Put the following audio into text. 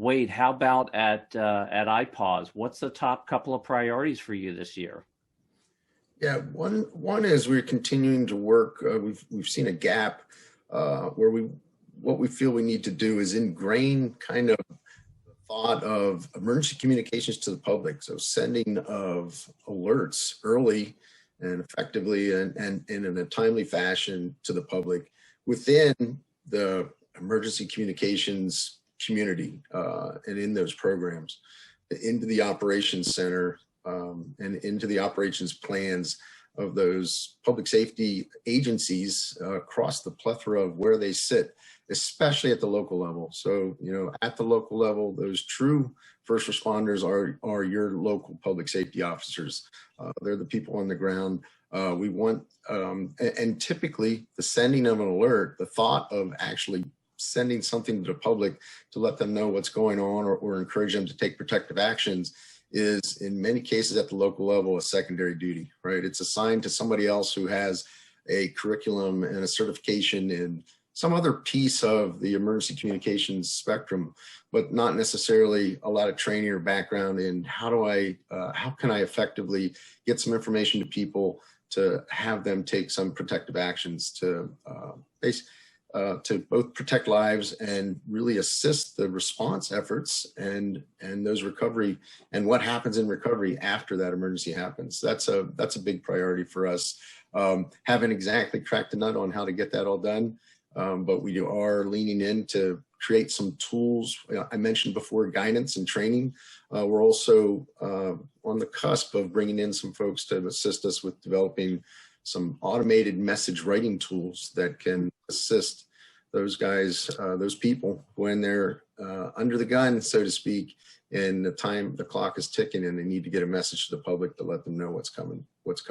Wade, how about at IPAWS? What's the top couple of priorities for you this year? Yeah, one is we're continuing to work. We've seen a gap where what we feel we need to do is ingrain kind of the thought of emergency communications to the public. So sending of alerts early and effectively and in a timely fashion to the public within the emergency communications community and in those programs, into the operations center and into the operations plans of those public safety agencies across the plethora of where they sit, especially at the local level. So, at the local level, those true first responders are your local public safety officers. They're the people on the ground. We want, and typically the sending of an alert, the thought of actually sending something to the public to let them know what's going on or encourage them to take protective actions is in many cases at the local level a secondary duty, right? It's assigned to somebody else who has a curriculum and a certification in some other piece of the emergency communications spectrum, but not necessarily a lot of training or background in how can I effectively get some information to people to have them take some protective actions to both protect lives and really assist the response efforts and those recovery and what happens in recovery after that emergency happens. That's a big priority for us. Haven't exactly cracked the nut on how to get that all done, but we are leaning in to create some tools. I mentioned before guidance and training. We're also on the cusp of bringing in some folks to assist us with developing some automated message writing tools that can assist those guys, those people when they're under the gun, so to speak, and the clock is ticking and they need to get a message to the public to let them know what's coming.